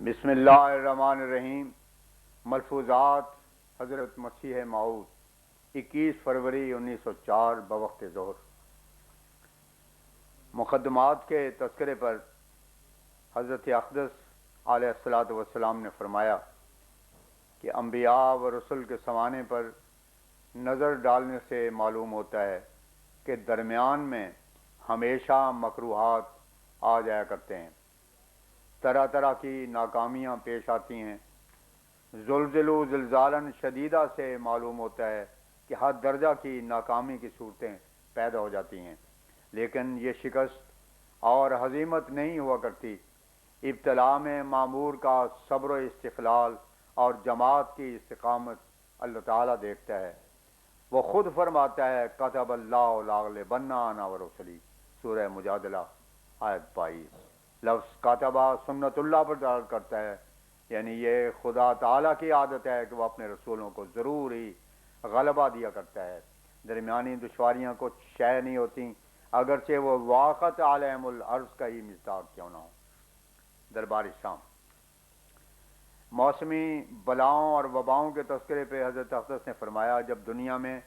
بسم اللہ الرحمن الرحیم۔ ملفوظات حضرت مسیح موعود 21 فروری 1904 بوقت ظہر۔ مقدمات کے تذکرے پر حضرت اقدس علیہ الصلاۃ والسلام نے فرمایا کہ انبیاء و رسل کے سمانے پر نظر ڈالنے سے معلوم ہوتا ہے کہ درمیان میں ہمیشہ مکروہات آ جایا کرتے ہیں، طرح طرح کی ناکامیاں پیش آتی ہیں۔ زلزلو زلزالاً شدیدہ سے معلوم ہوتا ہے کہ ہر درجہ کی ناکامی کی صورتیں پیدا ہو جاتی ہیں، لیکن یہ شکست اور ہزیمت نہیں ہوا کرتی۔ ابتلا میں معمور کا صبر و استقلال اور جماعت کی استقامت اللہ تعالیٰ دیکھتا ہے۔ وہ خود فرماتا ہے کتب اللہ لاغلبن انا ورسلی، سورہ مجادلہ آیت 22۔ لفظ کاتبہ سنت اللہ پر دلالت کرتا ہے، یعنی یہ خدا تعالیٰ کی عادت ہے کہ وہ اپنے رسولوں کو ضرور ہی غلبہ دیا کرتا ہے۔ درمیانی دشواریاں کچھ شے نہیں ہوتی، اگرچہ وہ واقعت عالم الارض کا ہی مصداق کیوں نہ ہو۔ دربار شام۔ موسمی بلاؤں اور وباؤں کے تذکرے پہ حضرت اقدس نے فرمایا جب دنیا میں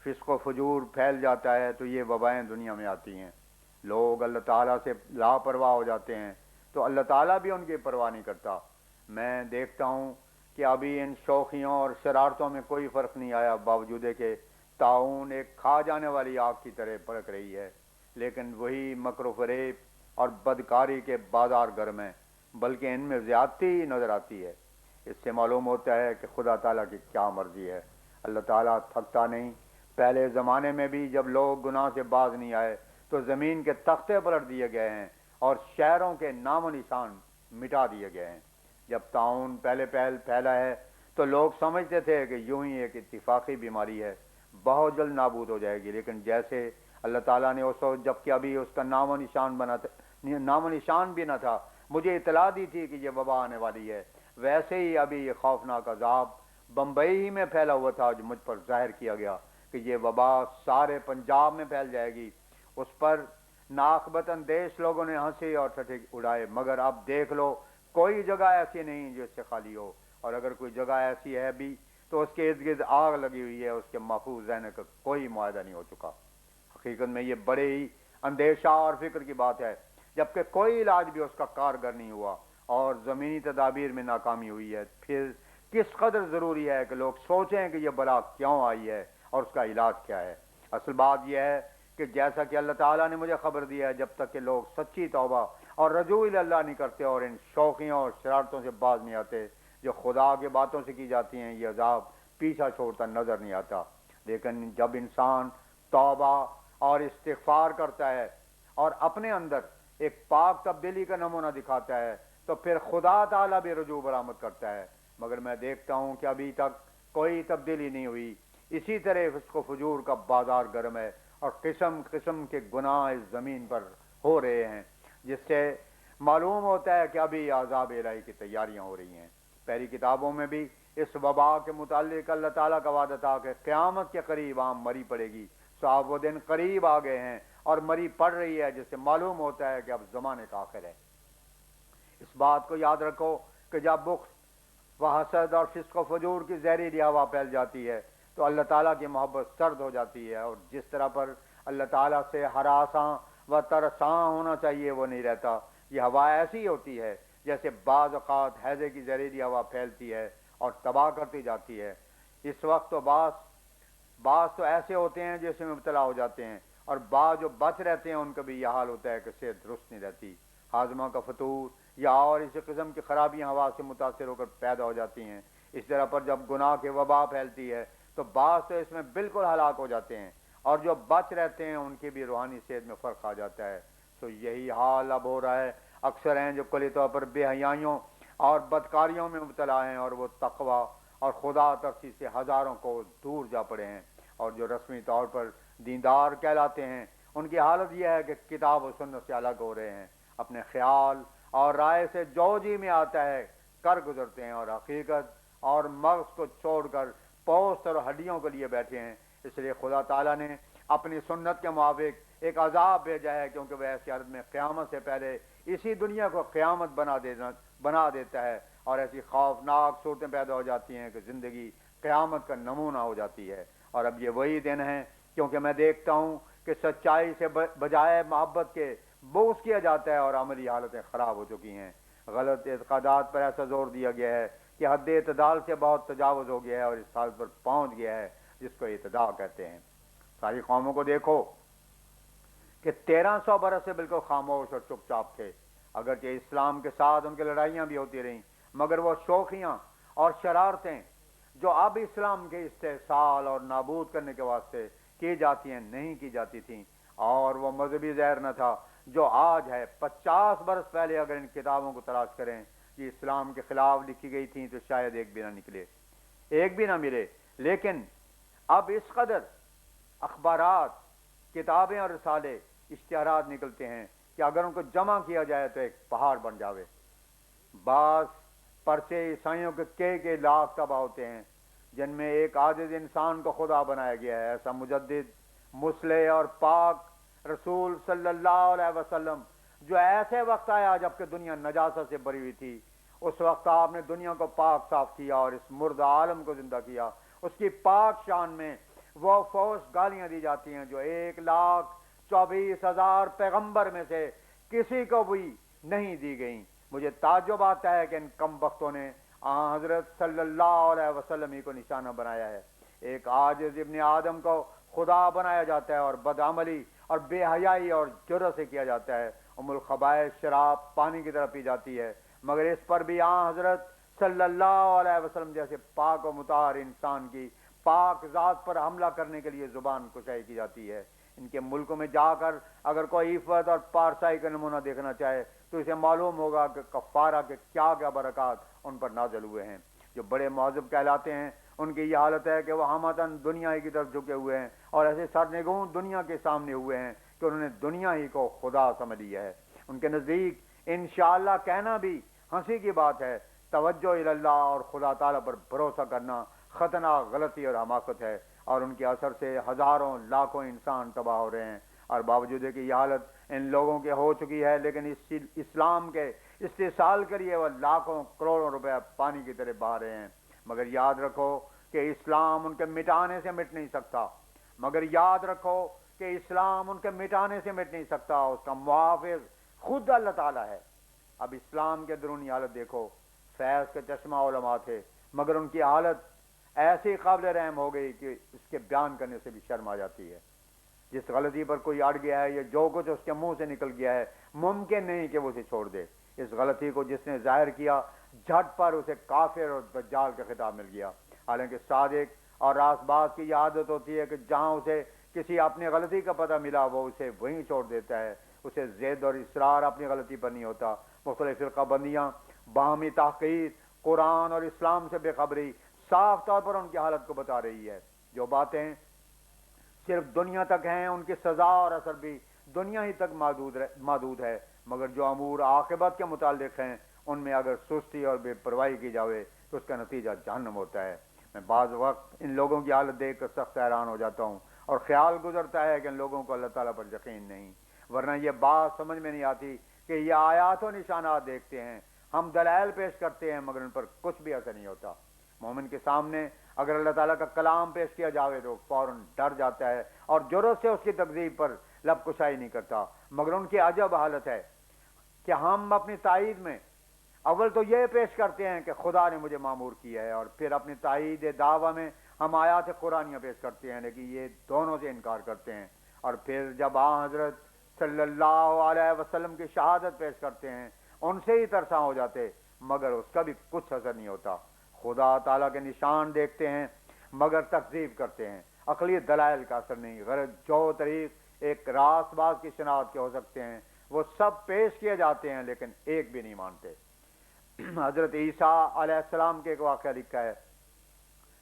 فسق و فجور پھیل جاتا ہے تو یہ وبائیں دنیا میں آتی ہیں۔ لوگ اللہ تعالیٰ سے لاپرواہ ہو جاتے ہیں تو اللہ تعالیٰ بھی ان کی پرواہ نہیں کرتا۔ میں دیکھتا ہوں کہ ابھی ان شوخیوں اور شرارتوں میں کوئی فرق نہیں آیا، باوجود کہ طاعون ایک کھا جانے والی آگ کی طرح بھڑک رہی ہے، لیکن وہی مکر و فریب اور بدکاری کے بازار گرم ہیں، بلکہ ان میں زیادتی ہی نظر آتی ہے۔ اس سے معلوم ہوتا ہے کہ خدا تعالیٰ کی کیا مرضی ہے۔ اللہ تعالیٰ تھکتا نہیں۔ پہلے زمانے میں بھی جب لوگ گناہ سے باز نہیں آئے تو زمین کے تختے پلٹ دیے گئے ہیں اور شہروں کے نام و نشان مٹا دیے گئے ہیں۔ جب طاعون پہلے پھیلا ہے تو لوگ سمجھتے تھے کہ یوں ہی ایک اتفاقی بیماری ہے، بہت جلد نابود ہو جائے گی، لیکن جیسے اللہ تعالیٰ نے اس وقت جب کہ ابھی اس کا نام و نشان بھی نہ تھا مجھے اطلاع دی تھی کہ یہ وبا آنے والی ہے، ویسے ہی ابھی یہ خوفناک عذاب بمبئی ہی میں پھیلا ہوا تھا جو مجھ پر ظاہر کیا گیا کہ یہ وبا سارے پنجاب میں پھیل جائے گی۔ اس پر ناقبت اندیش لوگوں نے ہنسی اور ٹھٹھے اڑائے، مگر اب دیکھ لو کوئی جگہ ایسی نہیں جو اس سے خالی ہو، اور اگر کوئی جگہ ایسی ہے بھی تو اس کے ارد گرد آگ لگی ہوئی ہے، اس کے محفوظ رہنے کا کوئی معاہدہ نہیں ہو چکا۔ حقیقت میں یہ بڑے ہی اندیشہ اور فکر کی بات ہے، جبکہ کوئی علاج بھی اس کا کارگر نہیں ہوا اور زمینی تدابیر میں ناکامی ہوئی ہے۔ پھر کس قدر ضروری ہے کہ لوگ سوچیں کہ یہ بلا کیوں آئی ہے اور اس کا علاج کیا ہے۔ اصل بات یہ ہے کہ جیسا کہ اللہ تعالیٰ نے مجھے خبر دی ہے، جب تک کہ لوگ سچی توبہ اور رجوع اللہ نہیں کرتے اور ان شوخیوں اور شرارتوں سے باز نہیں آتے جو خدا کی باتوں سے کی جاتی ہیں، یہ عذاب پیچھا چھوڑتا نظر نہیں آتا۔ لیکن جب انسان توبہ اور استغفار کرتا ہے اور اپنے اندر ایک پاک تبدیلی کا نمونہ دکھاتا ہے تو پھر خدا تعالیٰ بھی رجوع برآمد کرتا ہے، مگر میں دیکھتا ہوں کہ ابھی تک کوئی تبدیلی نہیں ہوئی۔ اسی طرح فسق و فجور کا بازار گرم ہے اور قسم قسم کے گناہ اس زمین پر ہو رہے ہیں، جس سے معلوم ہوتا ہے کہ ابھی عذاب الہی کی تیاریاں ہو رہی ہیں۔ پہلی کتابوں میں بھی اس وبا کے متعلق اللہ تعالیٰ کا وعدہ تھا کہ قیامت کے قریب عام مری پڑے گی۔ صاحب وہ دن قریب آ گئے ہیں اور مری پڑ رہی ہے، جس سے معلوم ہوتا ہے کہ اب زمانے کا آخر ہے۔ اس بات کو یاد رکھو کہ جب بخل و حسد اور فسق و فجور کی زہریلی ہوا پھیل جاتی ہے تو اللہ تعالیٰ کی محبت سرد ہو جاتی ہے، اور جس طرح پر اللہ تعالیٰ سے ہراساں و ترساں ہونا چاہیے وہ نہیں رہتا۔ یہ ہوا ایسی ہوتی ہے جیسے بعض اوقات ہیضے کی زہریلی ہوا پھیلتی ہے اور تباہ کرتی جاتی ہے۔ اس وقت تو بعض تو ایسے ہوتے ہیں جس میں مبتلا ہو جاتے ہیں، اور بعض جو بچ رہتے ہیں ان کا بھی یہ حال ہوتا ہے کہ صحت درست نہیں رہتی۔ ہاضمہ کا فطور یا اور اسی قسم کی خرابیاں ہوا سے متاثر ہو کر پیدا ہو جاتی ہیں۔ اس طرح پر جب گناہ کی وبا پھیلتی ہے تو بعض تو اس میں بالکل ہلاک ہو جاتے ہیں، اور جو بچ رہتے ہیں ان کی بھی روحانی صحت میں فرق آ جاتا ہے۔ تو یہی حال اب ہو رہا ہے۔ اکثر ہیں جو کلی طور پر بے حیائیوں اور بدکاریوں میں مبتلا ہیں، اور وہ تقوی اور خدا ترسی سے ہزاروں کو دور جا پڑے ہیں، اور جو رسمی طور پر دیندار کہلاتے ہیں ان کی حالت یہ ہے کہ کتاب و سنت سے الگ ہو رہے ہیں، اپنے خیال اور رائے سے جو جی میں آتا ہے کر گزرتے ہیں، اور حقیقت اور مغز کو چھوڑ کر پوست اور ہڈیوں کے لیے بیٹھے ہیں۔ اس لیے خدا تعالیٰ نے اپنی سنت کے موافق ایک عذاب بھیجا ہے، کیونکہ وہ ایسی حالت میں قیامت سے پہلے اسی دنیا کو قیامت بنا دیتا ہے، اور ایسی خوفناک صورتیں پیدا ہو جاتی ہیں کہ زندگی قیامت کا نمونہ ہو جاتی ہے۔ اور اب یہ وہی دن ہے، کیونکہ میں دیکھتا ہوں کہ سچائی سے بجائے محبت کے بغض کیا جاتا ہے، اور عملی حالتیں خراب ہو چکی ہیں۔ غلط اعتقادات پر ایسا زور دیا گیا ہے کہ حد اعتدال سے بہت تجاوز ہو گیا ہے، اور اس حالت پر پہنچ گیا ہے جس کو اعتداء کہتے ہیں۔ ساری قوموں کو دیکھو کہ 1300 برس سے بالکل خاموش اور چپ چاپ تھے، اگرچہ اسلام کے ساتھ ان کی لڑائیاں بھی ہوتی رہیں، مگر وہ شوخیاں اور شرارتیں جو اب اسلام کے استحصال اور نابود کرنے کے واسطے کی جاتی ہیں نہیں کی جاتی تھیں، اور وہ مذہبی زہر نہ تھا جو آج ہے۔ 50 برس پہلے اگر ان کتابوں کو تلاش کریں کہ اسلام کے خلاف لکھی گئی تھیں تو شاید ایک بھی نہ نکلے، ایک بھی نہ ملے۔ لیکن اب اس قدر اخبارات، کتابیں اور رسالے، اشتہارات نکلتے ہیں کہ اگر ان کو جمع کیا جائے تو ایک پہاڑ بن جاوے۔ بعض پرچے عیسائیوں کے لاکھ تباہ ہوتے ہیں، جن میں ایک عاجز انسان کو خدا بنایا گیا ہے، ایسا مجدد، مصلح اور پاک رسول صلی اللہ علیہ وسلم، جو ایسے وقت آیا جبکہ دنیا نجاست سے بری ہوئی تھی۔ اس وقت آپ نے دنیا کو پاک صاف کیا اور اس مردہ عالم کو زندہ کیا۔ اس کی پاک شان میں وہ فوج گالیاں دی جاتی ہیں جو 1,24,000 پیغمبر میں سے کسی کو بھی نہیں دی گئیں۔ مجھے تعجب آتا ہے کہ ان کم بختوں نے حضرت صلی اللہ علیہ وسلم ہی کو نشانہ بنایا ہے۔ ایک عاجز ابن آدم کو خدا بنایا جاتا ہے، اور بدعملی اور بے حیائی اور جرأت سے کیا جاتا ہے۔ ام الخبائث شراب پانی کی طرح پی جاتی ہے، مگر اس پر بھی حضرت صلی اللہ علیہ وسلم جیسے پاک و مطہر انسان کی پاک ذات پر حملہ کرنے کے لیے زبان کشائی کی جاتی ہے۔ ان کے ملکوں میں جا کر اگر کوئی عفت اور پارسائی کا نمونہ دیکھنا چاہے تو اسے معلوم ہوگا کہ کفارہ کے کیا کیا برکات ان پر نازل ہوئے ہیں۔ جو بڑے مہذب کہلاتے ہیں ان کی یہ حالت ہے کہ وہ ہمتاً دنیا ہی کی طرف جھکے ہوئے ہیں، اور ایسے سرنگوں دنیا کے سامنے ہوئے ہیں کہ انہوں نے دنیا ہی کو خدا سمجھ لیا ہے۔ ان کے نزدیک انشاءاللہ کہنا بھی ہنسی کی بات ہے۔ توجہ اللہ اور خدا تعالیٰ پر بھروسہ کرنا خطرناک غلطی اور حماقت ہے، اور ان کے اثر سے ہزاروں لاکھوں انسان تباہ ہو رہے ہیں۔ اور باوجود ہے کہ یہ حالت ان لوگوں کے ہو چکی ہے، لیکن اسلام کے استحصال کے لیے وہ لاکھوں کروڑوں روپے پانی کی طرح بہا رہے ہیں۔ مگر یاد رکھو کہ اسلام ان کے مٹانے سے مٹ نہیں سکتا، مگر یاد رکھو کہ اسلام ان کے مٹانے سے مٹ نہیں سکتا، اس کا محافظ خود اللہ تعالیٰ ہے۔ اب اسلام کے درونی حالت دیکھو۔ فیض کے چشمہ علماء تھے، مگر ان کی حالت ایسی قابل رحم ہو گئی کہ اس کے بیان کرنے سے بھی شرم آ جاتی ہے۔ جس غلطی پر کوئی اڑ گیا ہے یا جو کچھ اس کے منہ سے نکل گیا ہے، ممکن نہیں کہ وہ اسے چھوڑ دے۔ اس غلطی کو جس نے ظاہر کیا، جھٹ پر اسے کافر اور دجال کا خطاب مل گیا، حالانکہ صادق اور راست باز کی یہ عادت ہوتی ہے کہ جہاں اسے کسی اپنی غلطی کا پتہ ملا وہ اسے وہیں چھوڑ دیتا ہے، اسے ضد اور اصرار اپنی غلطی پر نہیں ہوتا۔ مختلف فرقہ بندیاں، باہمی تحقیر، قرآن اور اسلام سے بے خبری صاف طور پر ان کی حالت کو بتا رہی ہے۔ جو باتیں صرف دنیا تک ہیں ان کی سزا اور اثر بھی دنیا ہی تک محدود ہے، مگر جو امور عاقبت کے متعلق ہیں ان میں اگر سستی اور بے پرواہی کی جاوے تو اس کا نتیجہ جہنم ہوتا ہے۔ میں بعض وقت ان لوگوں کی حالت دیکھ کر سخت حیران ہو جاتا ہوں، اور خیال گزرتا ہے کہ ان لوگوں کو اللہ تعالیٰ پر یقین نہیں، ورنہ یہ بات سمجھ میں نہیں آتی کہ یہ آیات و نشانات دیکھتے ہیں، ہم دلائل پیش کرتے ہیں، مگر ان پر کچھ بھی اثر نہیں ہوتا۔ مومن کے سامنے اگر اللہ تعالیٰ کا کلام پیش کیا جاوے تو فوراً ڈر جاتا ہے اور جرأت سے اس کی تکذیب پر لب کشائی نہیں کرتا۔ مگر ان کی عجب حالت ہے کہ ہم اپنی تائید میں اول تو یہ پیش کرتے ہیں کہ خدا نے مجھے مامور کیا ہے، اور پھر اپنی تائید دعویٰ میں ہم آیات قرآنیہ پیش کرتے ہیں، لیکن یہ دونوں سے انکار کرتے ہیں۔ اور پھر جب حضرت صلی اللہ علیہ وسلم کی شہادت پیش کرتے ہیں ان سے ہی ترساں ہو جاتے، مگر اس کا بھی کچھ اثر نہیں ہوتا۔ خدا تعالیٰ کے نشان دیکھتے ہیں مگر تکذیب کرتے ہیں، عقلی دلائل کا اثر نہیں۔ غرض جو طریق ایک راست باز کی شناخت کے ہو سکتے ہیں وہ سب پیش کیے جاتے ہیں، لیکن ایک بھی نہیں مانتے۔ حضرت عیسیٰ علیہ السلام کے ایک واقعہ لکھا ہے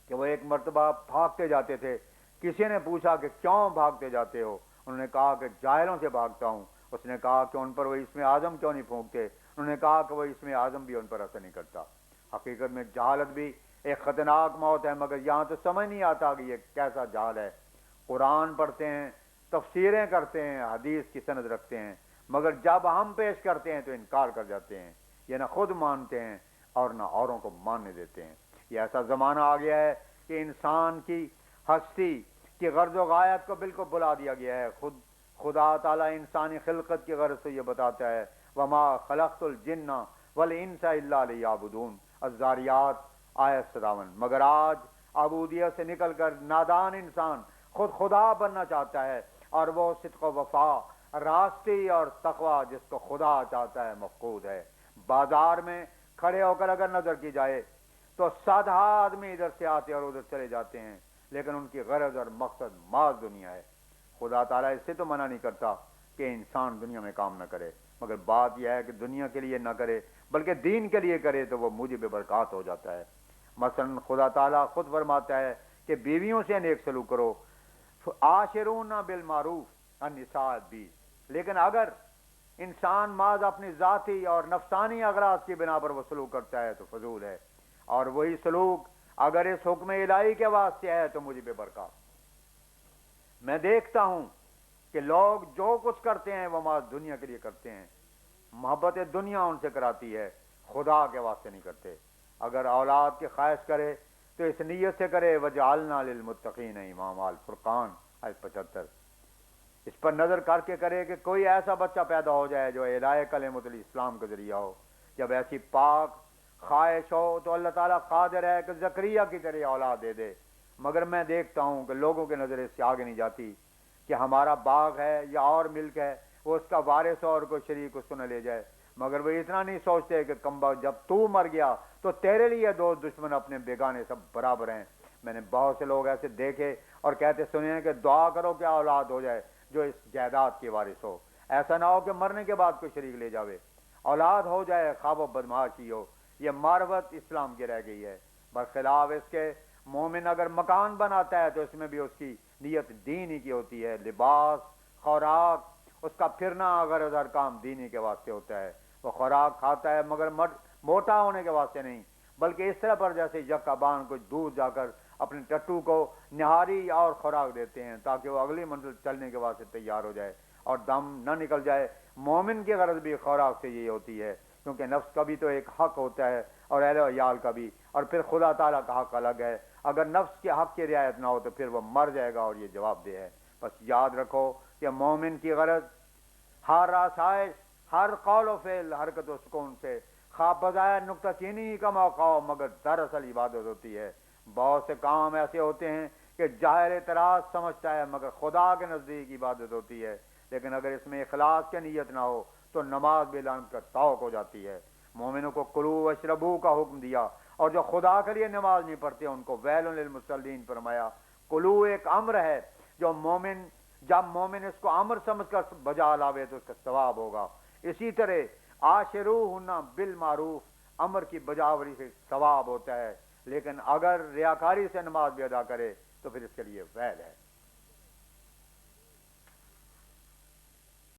کہ وہ ایک مرتبہ بھاگتے جاتے تھے۔ کسی نے پوچھا کہ کیوں بھاگتے جاتے ہو؟ انہوں نے کہا کہ جاہلوں سے بھاگتا ہوں۔ اس نے کہا کہ ان پر وہ اسم اعظم کیوں نہیں پھونکتے؟ انہوں نے کہا کہ وہ اسم اعظم بھی ان پر اثر نہیں کرتا۔ حقیقت میں جہالت بھی ایک خطرناک موت ہے، مگر یہاں تو سمجھ نہیں آتا کہ یہ کیسا جہال ہے۔ قرآن پڑھتے ہیں، تفسیریں کرتے ہیں، حدیث کی سند رکھتے ہیں، مگر جب ہم پیش کرتے ہیں تو انکار کر جاتے ہیں، یہ نہ خود مانتے ہیں اور نہ اوروں کو ماننے دیتے ہیں۔ یہ ایسا زمانہ آ گیا ہے کہ انسان کی ہستی کی غرض و غایت کو بالکل بلا دیا گیا ہے۔ خدا تعالیٰ انسانی خلقت کی غرض سے یہ بتاتا ہے وما خلقت الجن والانس الا لیعبدون، الذاریات آیت 57۔ مگر آج عبودیت سے نکل کر نادان انسان خود خدا بننا چاہتا ہے، اور وہ صدق و وفا، راستی اور تقوی جس کو خدا چاہتا ہے مفقود ہے۔ بازار میں کھڑے ہو کر اگر نظر کی جائے تو 100 آدمی ادھر سے آتے اور ادھر چلے جاتے ہیں، لیکن ان کی غرض اور مقصد محض دنیا ہے۔ خدا تعالیٰ اس سے تو منع نہیں کرتا کہ انسان دنیا میں کام نہ کرے، مگر بات یہ ہے کہ دنیا کے لیے نہ کرے بلکہ دین کے لیے کرے تو وہ موجب برکات ہو جاتا ہے۔ مثلا خدا تعالیٰ خود فرماتا ہے کہ بیویوں سے نیک سلوک کرو، عاشرون بالمعروف النساء 20۔ لیکن اگر انسان بعض اپنی ذاتی اور نفسانی اغراض کی بنا پر وہ سلوک کرتا ہے تو فضول ہے، اور وہی سلوک اگر اس حکم الہی کے واسطے ہے تو مجھے بے برکات۔ میں دیکھتا ہوں کہ لوگ جو کچھ کرتے ہیں وہ محض دنیا کے لیے کرتے ہیں، محبت دنیا ان سے کراتی ہے، خدا کے واسطے نہیں کرتے۔ اگر اولاد کی خواہش کرے تو اس نیت سے کرے وجعلنا للمتقین اماما، الفرقان آیت 75۔ اس پر نظر کر کے کرے کہ کوئی ایسا بچہ پیدا ہو جائے جو الہ کلمۃ الاسلام کا ذریعہ ہو۔ جب ایسی پاک خواہش ہو تو اللہ تعالیٰ قادر ہے کہ زکریا کی طرح اولاد دے دے، مگر میں دیکھتا ہوں کہ لوگوں کے نظر اس سے آگے نہیں جاتی کہ ہمارا باغ ہے یا اور ملک ہے، وہ اس کا وارث ہو اور کوئی شریک اس کو نہ لے جائے، مگر وہ اتنا نہیں سوچتے کہ کمبا جب تو مر گیا تو تیرے لیے دوست دشمن اپنے بیگانے سب برابر ہیں۔ میں نے بہت سے لوگ ایسے دیکھے اور کہتے سنے ہیں کہ دعا کرو کہ اولاد ہو جائے جو اس جائیداد کی وارث ہو، ایسا نہ ہو کہ مرنے کے بعد کوئی شریک لے جاوے، اولاد ہو جائے خواب و بدمعاشی ہو۔ یہ معرفت اسلام کی رہ گئی ہے، برخلاف اس کے مومن اگر مکان بناتا ہے تو اس میں بھی اس کی نیت دین ہی کی ہوتی ہے، لباس، خوراک، اس کا پھرنا غرض ہر کام دینی کے واسطے ہوتا ہے۔ وہ خوراک کھاتا ہے مگر موٹا ہونے کے واسطے نہیں، بلکہ اس طرح پر جیسے یکا بان کوئی دور جا کر اپنے ٹٹو کو نہاری اور خوراک دیتے ہیں تاکہ وہ اگلی منزل چلنے کے واسطے تیار ہو جائے اور دم نہ نکل جائے۔ مومن کی غرض بھی خوراک سے یہی ہوتی ہے، کیونکہ نفس کا بھی تو ایک حق ہوتا ہے اور اہل و عیال کا بھی، اور پھر خدا تعالیٰ کا حق الگ ہے۔ اگر نفس کے حق کی رعایت نہ ہو تو پھر وہ مر جائے گا اور یہ جواب دہ ہے۔ بس یاد رکھو کہ مومن کی غرض ہر آسائش، ہر قول و فعل، حرکت و سکون سے خواہ بظاہر نکتہ چینی کا موقع ہو مگر دراصل عبادت ہوتی ہے۔ بہت سے کام ایسے ہوتے ہیں کہ ظاہر اعتراض سمجھتا ہے مگر خدا کے نزدیک عبادت ہوتی ہے، لیکن اگر اس میں اخلاص کی نیت نہ ہو تو نماز بھی لعنت کا طوق ہو جاتی ہے۔ مومنوں کو کلو واشربو کا حکم دیا، اور جو خدا کے لیے نماز نہیں پڑھتے ان کو ویل للمصلین فرمایا۔ کلو ایک امر ہے، جو مومن جب مومن اس کو امر سمجھ کر بجا لاوے تو اس کا ثواب ہوگا۔ اسی طرح عاشروہن بالمعروف، امر کی بجاوری سے ثواب ہوتا ہے، لیکن اگر ریاکاری سے نماز بھی ادا کرے تو پھر اس کے لیے ویل ہے۔